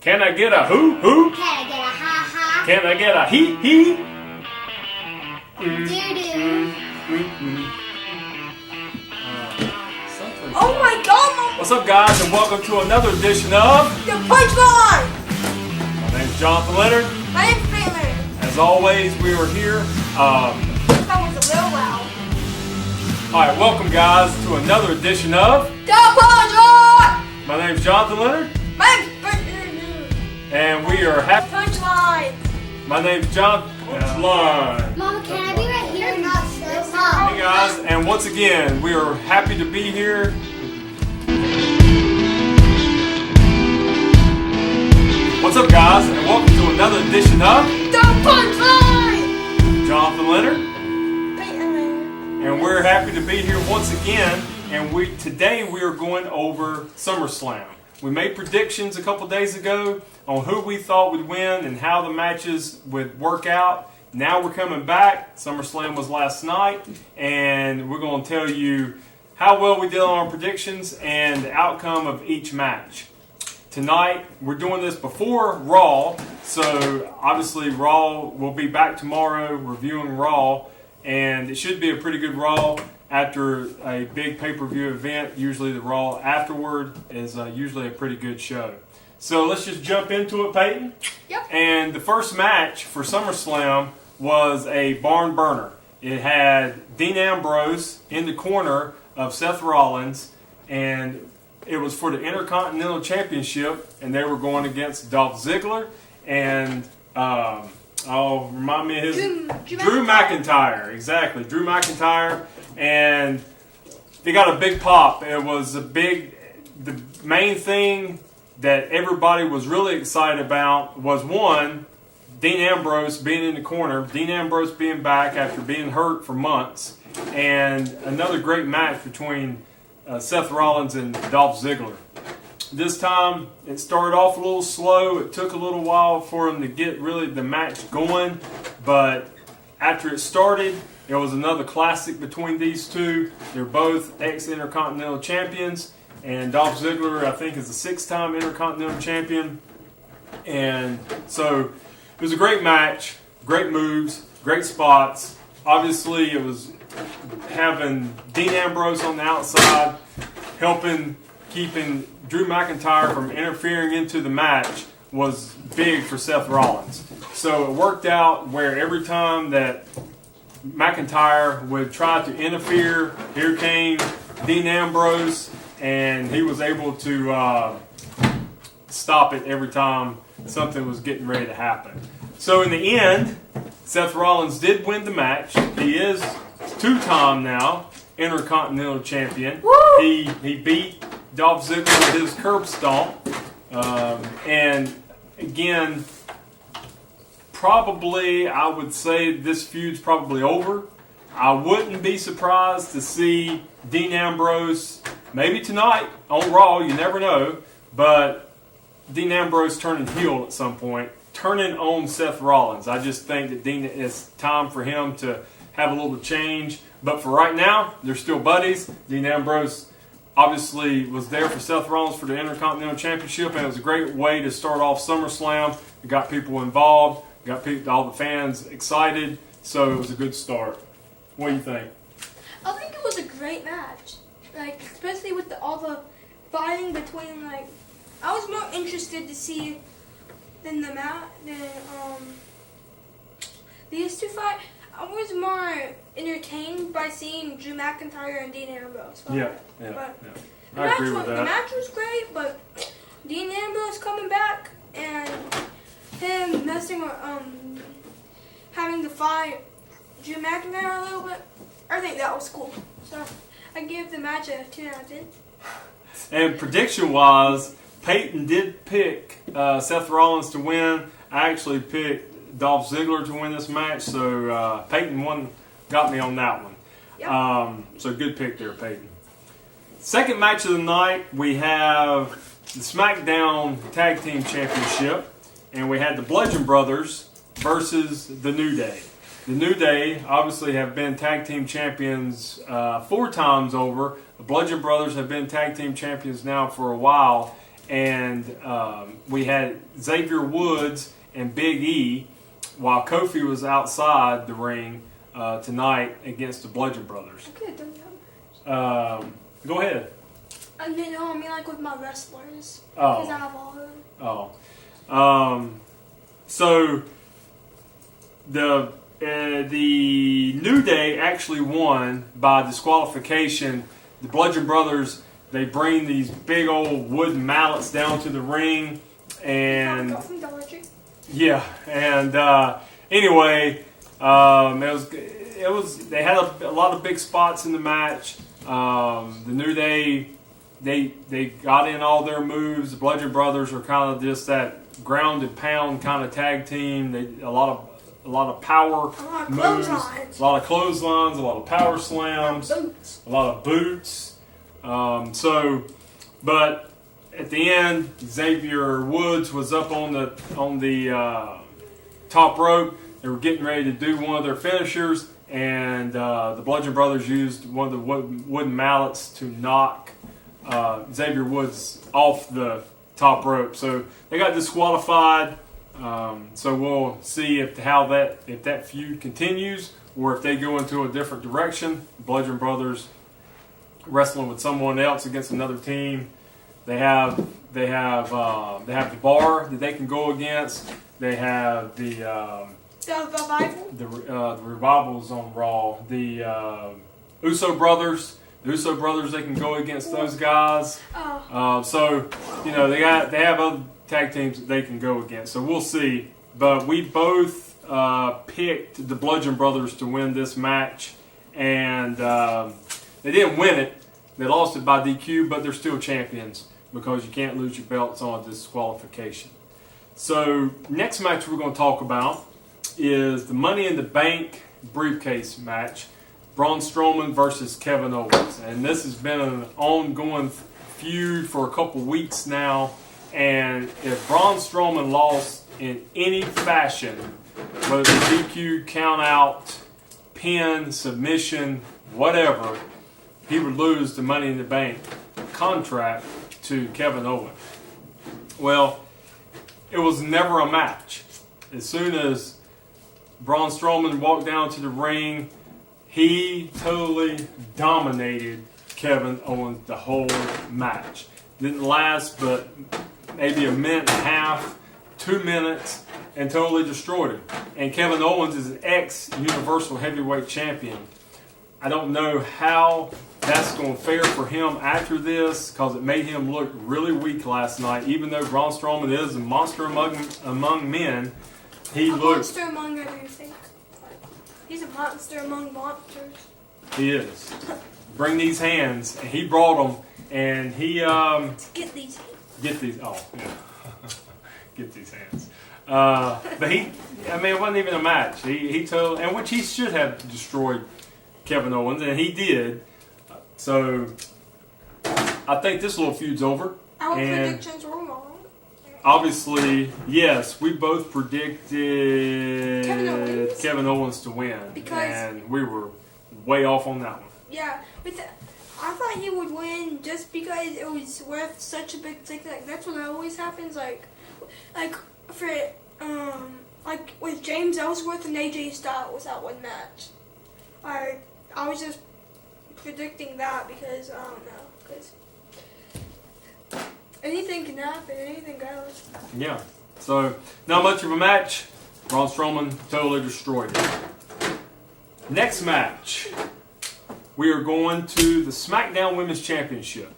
Can I get a who? Can I get a ha ha? Can I get a he? Doo doo. Oh my God! What's up, guys, and welcome to another edition of The Punchline! My name's Jonathan Leonard. My name's Baylor. As always, we are here. That was a little loud. All right, welcome, guys, to another edition of The Punchline! My name's Jonathan Leonard, My name's Baylor. and we are happy. Punchline! My name's John. Line. Mama, can I be right here and not so Hey loud? guys, and once again, we are happy to be here. What's up, guys, and welcome to another edition of The Punchline! Jonathan Leonard, Baylor. and we're happy to be here once again. And today we are going over SummerSlam. We made predictions a couple days ago on who we thought would win and how the matches would work out. Now we're coming back. SummerSlam was last night, and we're going to tell you how well we did on our predictions and the outcome of each match. Tonight, we're doing this before Raw, so obviously Raw will be back tomorrow reviewing Raw, and it should be a pretty good Raw after a big pay-per-view event. Usually the Raw afterward is usually a pretty good show. So let's just jump into it, Peyton. Yep. And the first match for SummerSlam was a barn burner. It had Dean Ambrose in the corner of Seth Rollins, and it was for the Intercontinental Championship, and they were going against Dolph Ziggler and remind me of his Drew McIntyre. Exactly, Drew McIntyre, and they got a big pop. It was the main thing that everybody was really excited about was one, Dean Ambrose being in the corner, Dean Ambrose being back after being hurt for months, and another great match between Seth Rollins and Dolph Ziggler. This time, it started off a little slow. It took a little while for him to get really the match going, but after it started, it was another classic between these two. They're both ex-Intercontinental champions, and Dolph Ziggler, I think, is the 6-time Intercontinental champion. And so it was a great match, great moves, great spots. Obviously, it was having Dean Ambrose on the outside, keeping Drew McIntyre from interfering into the match was big for Seth Rollins. So it worked out where every time that McIntyre would try to interfere, here came Dean Ambrose, and he was able to stop it every time something was getting ready to happen. So in the end, Seth Rollins did win the match. He is 2-time now Intercontinental Champion. Woo! He beat Dolph Ziggler with his curb stomp. And again, probably I would say this feud's probably over. I wouldn't be surprised to see Dean Ambrose, maybe tonight on Raw, you never know, but Dean Ambrose turning heel at some point, turning on Seth Rollins. I just think that it's time for him to have a little change. But for right now, they're still buddies. Dean Ambrose obviously was there for Seth Rollins for the Intercontinental Championship, and it was a great way to start off SummerSlam. It got people involved, got all the fans excited, so it was a good start. What do you think? I think it was a great match. Like, especially with all the fighting between, like, I was more interested to see than these two fight. I was more entertained by seeing Drew McIntyre and Dean Ambrose fight. Yeah. The I agree with that. The match was great, but Dean Ambrose coming back and him having to fight Drew McIntyre a little bit, I think that was cool. So I give the match a 10 out of 10. And prediction-wise, Peyton did pick Seth Rollins to win. I actually picked Dolph Ziggler to win this match, so Peyton got me on that one. Yep. So good pick there, Peyton. Second match of the night, we have the SmackDown Tag Team Championship, and we had the Bludgeon Brothers versus the New Day. The New Day obviously have been tag team champions 4 times over. The Bludgeon Brothers have been tag team champions now for a while, and we had Xavier Woods and Big E, while Kofi was outside the ring tonight against the Bludgeon Brothers. I could have done that. Go ahead. I mean, no, I mean like with my wrestlers. Oh. Because I have all of them. Oh. So the New Day actually won by disqualification. The Bludgeon Brothers, they bring these big old wooden mallets down to the ring, and Got from Dollar Tree. yeah, and anyway, it was they had a lot of big spots in the match. The New Day, they got in all their moves. The Bludgeon Brothers are kind of just that ground and pound kind of tag team. A lot of power moves, clotheslines. a lot of clotheslines, a lot of power slams, Boots. a lot of boots. But at the end, Xavier Woods was up on the top rope. They were getting ready to do one of their finishers, and the Bludgeon Brothers used one of the wooden mallets to knock Xavier Woods off the top rope. So they got disqualified. So we'll see if that feud continues or if they go into a different direction. Bludgeon Brothers wrestling with someone else against another team. They have the bar that they can go against. They have the Revival. the Revivals on Raw. The Uso Brothers. The Uso Brothers, they can go against those guys. Oh. So they have other tag teams that they can go against. So we'll see. But we both picked the Bludgeon Brothers to win this match, and they didn't win it. They lost it by DQ, but they're still champions because you can't lose your belts on disqualification. So next match we're going to talk about is the Money in the Bank briefcase match. Braun Strowman versus Kevin Owens. And this has been an ongoing feud for a couple weeks now. And if Braun Strowman lost in any fashion, whether it's DQ, count out, pin, submission, whatever, he would lose the Money in the Bank contract to Kevin Owens. Well, it was never a match. As soon as Braun Strowman walked down to the ring, he totally dominated Kevin Owens the whole match. Didn't last but maybe a minute and a half, 2 minutes, and totally destroyed him. And Kevin Owens is an ex-Universal Heavyweight Champion. I don't know how that's going to fare for him after this because it made him look really weak last night. Even though Braun Strowman is a monster among men, he looked... monster among everything. He's a monster among monsters. He is. Bring these hands, and he brought them, and he Get these. get these. Oh, yeah, get these hands. But it wasn't even a match. He told, and which he should have destroyed Kevin Owens, and he did. So I think this little feud's over. Our And predictions were wrong. obviously, yes, we both predicted Kevin Owens. To win, Because- and we were way off on that one. Yeah, but I thought he would win just because it was worth such a big thing. Like that's what always happens. Like for like with James Ellsworth and AJ Styles that one match. I was just predicting that because I don't know, because anything can happen, anything goes. Yeah. So, not much of a match. Braun Strowman totally destroyed it. Next match, we are going to the SmackDown Women's Championship.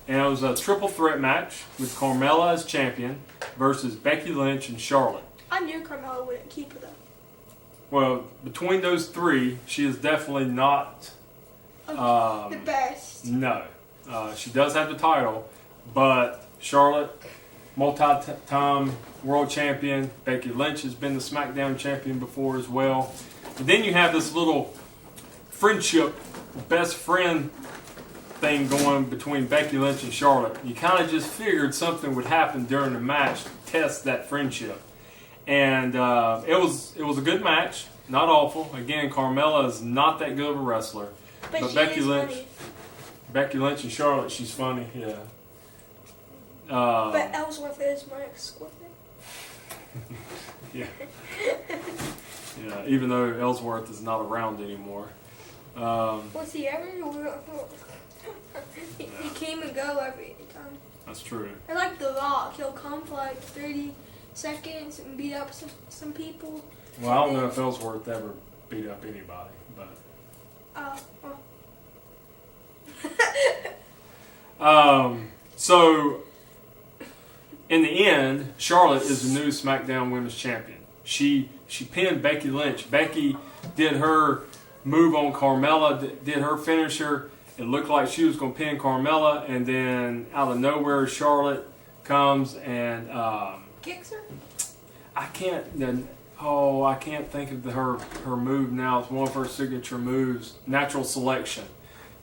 And it was a triple threat match with Carmella as champion versus Becky Lynch and Charlotte. I knew Carmella wouldn't keep it up. Well, between those three, she is definitely not... The best. No. She does have the title, but Charlotte, multi-time world champion. Becky Lynch has been the SmackDown champion before as well. And then you have this little friendship, best friend thing going between Becky Lynch and Charlotte. You kind of just figured something would happen during the match to test that friendship. And it was a good match, not awful. Again, Carmella is not that good of a wrestler. But she Becky is Lynch, funny. Becky Lynch and Charlotte, she's funny, yeah. But Ellsworth is my ex-squad. Yeah. Yeah, even though Ellsworth is not around anymore. Was he ever? He came and go every time. That's true. I like The Rock. He'll come for like 30 seconds and beat up some people. Well, I don't know if Ellsworth ever beat up anybody, but. So, in the end, Charlotte is the new SmackDown Women's Champion. She pinned Becky Lynch. Becky did her move on Carmella, did her finisher. It looked like she was going to pin Carmella, and then out of nowhere, Charlotte comes and Kicks her? I can't think of her move now. It's one of her signature moves, natural selection.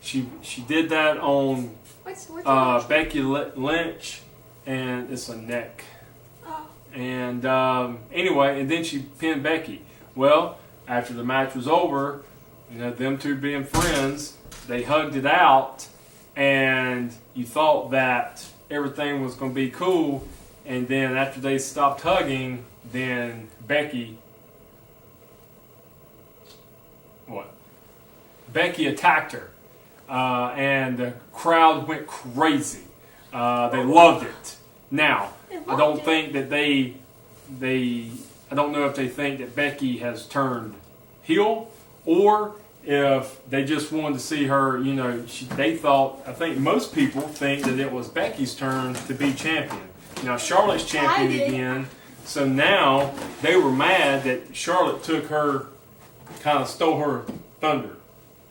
She did that on What's Becky Lynch, and it's a neck. Oh. And anyway, and then she pinned Becky. Well, after the match was over, them two being friends, they hugged it out, and you thought that everything was going to be cool. And then after they stopped hugging, then Becky attacked her, and the crowd went crazy. They loved it. Now, I don't think that I don't know if they think that Becky has turned heel, or if they just wanted to see her, I think most people think that it was Becky's turn to be champion. Now, Charlotte's champion again, so now they were mad that Charlotte stole her thunder.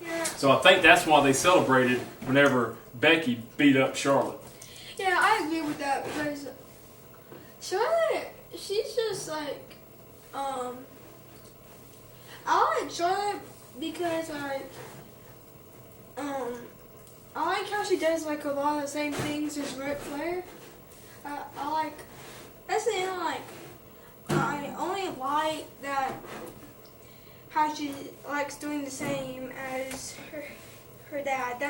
Yeah. So I think that's why they celebrated whenever Becky beat up Charlotte. Yeah, I agree with that because Charlotte, she's just like, I like Charlotte because I like how she does like a lot of the same things as Ric Flair. That's the thing I only like that how she likes doing the same as her dad.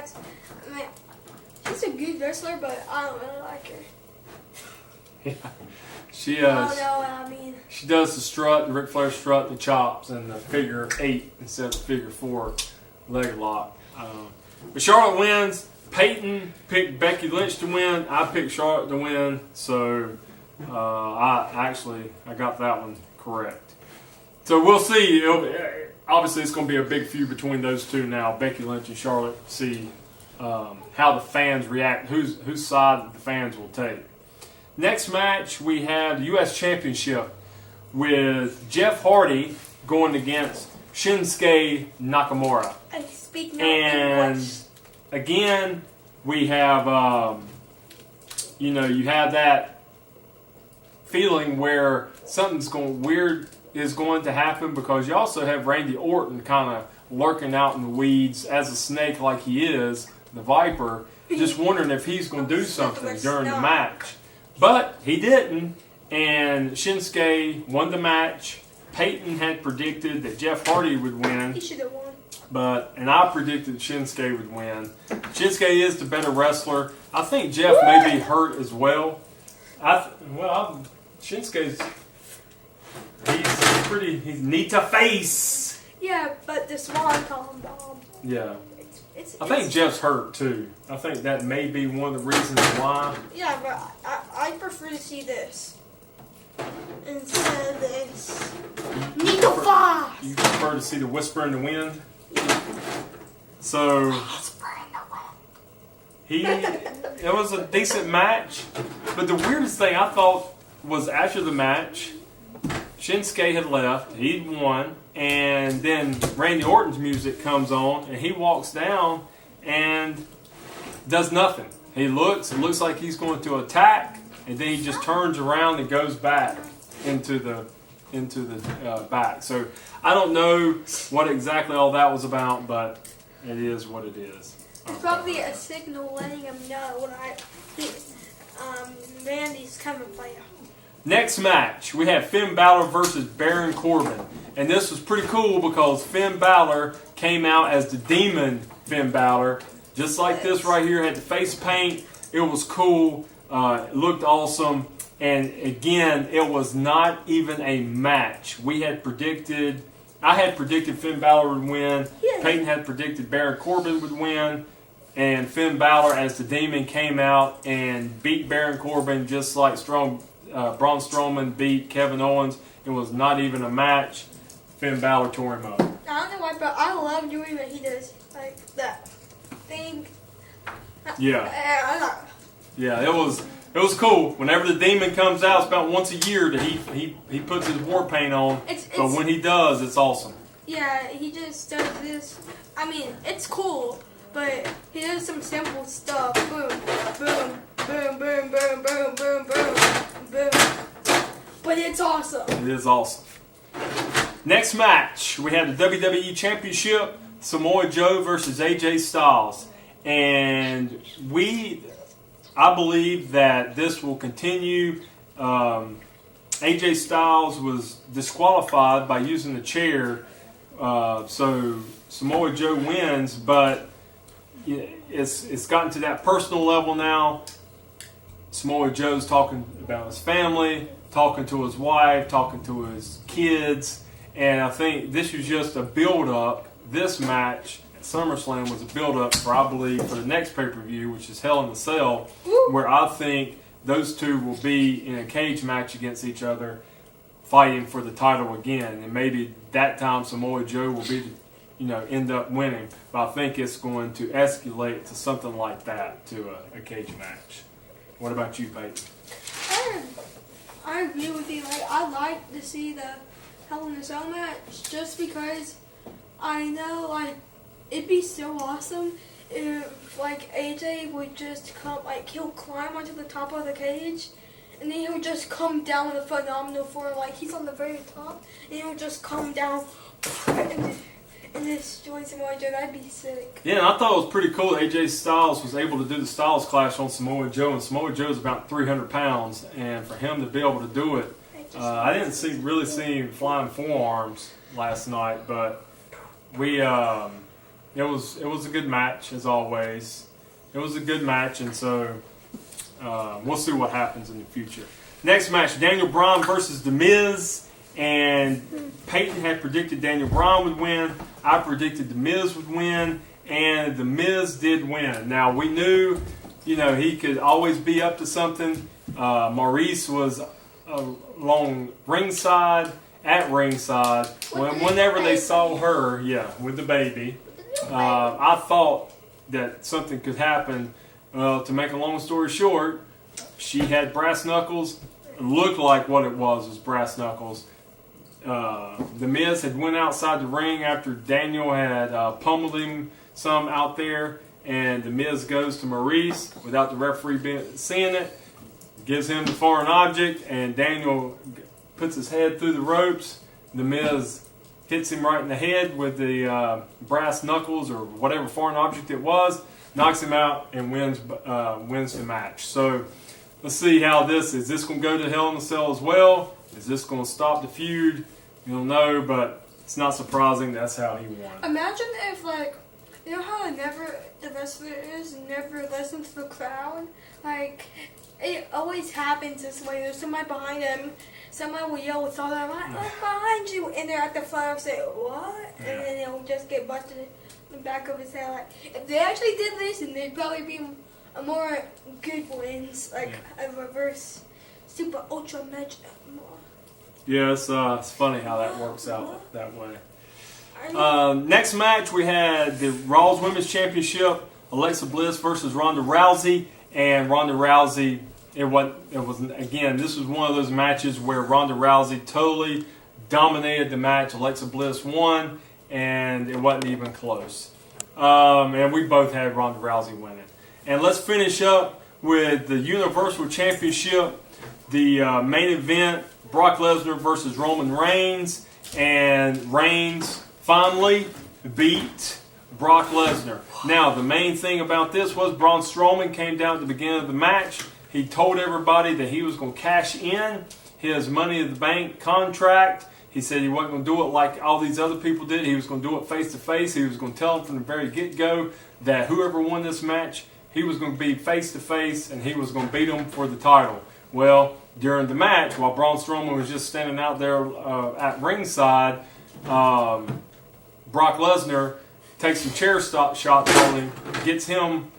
She's a good wrestler, but I don't really like her. Yeah. She I don't know what I mean. She does the strut, the Ric Flair strut, the chops, and the figure 8 instead of the figure 4 leg lock. But Charlotte wins. Peyton picked Becky Lynch to win. I picked Charlotte to win. So I got that one correct. So we'll see. Obviously, it's going to be a big feud between those two now, Becky Lynch and Charlotte. See how the fans react, whose side the fans will take. Next match, we have the U.S. Championship with Jeff Hardy going against Shinsuke Nakamura. I speak no And English. again, we have, you have that feeling where something's weird is going to happen, because you also have Randy Orton kind of lurking out in the weeds as a snake like he is, the Viper, just wondering if he's going to do something during the match. But he didn't, and Shinsuke won the match. Peyton had predicted that Jeff Hardy would win. He should have won. And I predicted Shinsuke would win. Shinsuke is the better wrestler. I think Jeff may be hurt as well. Shinsuke's he's neat to face. Yeah, but the Swan Bomb. Yeah. I think Jeff's hurt too. I think that may be one of the reasons why. Yeah, but I prefer to see this instead of this. Need to fast. You prefer to see the whisper in the wind? So it was a decent match, but the weirdest thing I thought was after the match, Shinsuke had left, he'd won, and then Randy Orton's music comes on, and he walks down and does nothing. It looks like he's going to attack, and then he just turns around and goes back into the back. So I don't know what exactly all that was about, but it is what it is. It's probably a signal letting him know Randy's coming for you. Next match, we have Finn Balor versus Baron Corbin. And this was pretty cool because Finn Balor came out as the demon Finn Balor. Just like this right here, had the face paint. It was cool. It looked awesome. And again, it was not even a match. I had predicted Finn Balor would win. Yeah. Peyton had predicted Baron Corbin would win. And Finn Balor, as the Demon, came out and beat Baron Corbin just like Braun Strowman beat Kevin Owens. It was not even a match. Finn Balor tore him up. I don't know why, but I love doing what he does. Like that thing. Yeah. Yeah, it was cool. Whenever the Demon comes out, it's about once a year that he puts his war paint on. But when he does, it's awesome. Yeah, he just does this. I mean, it's cool, but he does some simple stuff. Boom, boom, boom, boom, boom, boom, boom, boom, boom. But it's awesome. It is awesome. Next match, we had the WWE Championship, Samoa Joe versus AJ Styles. And I believe that this will continue. AJ Styles was disqualified by using the chair, so Samoa Joe wins, but it's gotten to that personal level now. Samoa Joe's talking about his family, talking to his wife, talking to his kids, and I think this was just a build-up. This match at SummerSlam was a build-up for, I believe, for the next pay-per-view, which is Hell in a Cell, where I think those two will be in a cage match against each other, fighting for the title again. And maybe that time Samoa Joe will be, end up winning. But I think it's going to escalate to something like that, to a cage match. What about you, Peyton? I agree with you. Like, I like to see the Hell in a Cell match just because I know, like, it'd be so awesome if, like, AJ would just come, like, he'll climb onto the top of the cage, and then he'll just come down with a phenomenal form, like, he's on the very top, and he'll just come down and destroy Samoa Joe. That'd be sick. Yeah, and I thought it was pretty cool that AJ Styles was able to do the Styles Clash on Samoa Joe, and Samoa Joe's about 300 pounds, and for him to be able to do it, I didn't really see him flying forearms last night, but it was a good match, as always. It was a good match, and so we'll see what happens in the future. Next match, Daniel Bryan versus The Miz. And Peyton had predicted Daniel Bryan would win. I predicted The Miz would win. And The Miz did win. Now, we knew, he could always be up to something. Maurice was along ringside, whenever they saw her, with the baby. I thought that something could happen. To make a long story short, she had brass knuckles. It looked like what it was brass knuckles. The Miz had went outside the ring after Daniel had pummeled him some out there, and The Miz goes to Maurice without the referee seeing it, gives him the foreign object, and Daniel puts his head through the ropes. The Miz hits him right in the head with the brass knuckles or whatever foreign object it was, knocks him out, and wins the match. So let's see how this is. Is this going to go to Hell in a Cell as well? Is this going to stop the feud? You don't know, but it's not surprising. That's how he won. Imagine if, like, you know how the wrestler never listen to the crowd? Like, it always happens this way. There's somebody behind him. Someone will yell with all that, I'm behind you. And they're at the front and say, what? Yeah. And then he'll just get busted in the back of his head. Like, if they actually did listen, they'd probably be a more good wins. Like, a reverse super ultra match. Yeah, it's funny how that works out that way. Next match, we had the Raw's Women's Championship, Alexa Bliss versus Ronda Rousey. And Ronda Rousey, it was again, this was one of those matches where Ronda Rousey totally dominated the match. Alexa Bliss won, and it wasn't even close. And we both had Ronda Rousey winning. And let's finish up with the Universal Championship, the main event, Brock Lesnar versus Roman Reigns. And Reigns finally beat Brock Lesnar. Now, the main thing about this was Braun Strowman came down at the beginning of the match. He told everybody that he was going to cash in his Money in the Bank contract. He said he wasn't going to do it like all these other people did. He was going to do it face to face. He was going to tell them from the very get-go that whoever won this match he was going to be face to face and he was going to beat him for the title. Well, during the match, while Braun Strowman was just standing out there at ringside, Brock Lesnar takes some chair shots on him, gets him,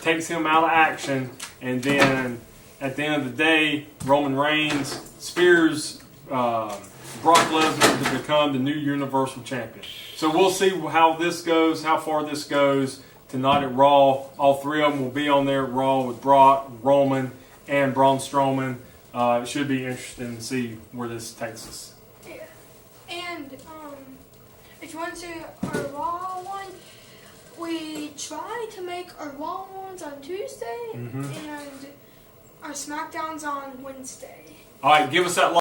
takes him out of action, and then at the end of the day, Roman Reigns spears Brock Lesnar to become the new Universal Champion. So we'll see how this goes, how far this goes tonight at Raw. All three of them will be on there at Raw with Brock, Roman, and Braun Strowman. It should be interesting to see where this takes us. Yeah. And if you want to see our Raw one, we try to make our Raw ones on Tuesday and our SmackDowns on Wednesday. All right, give us that.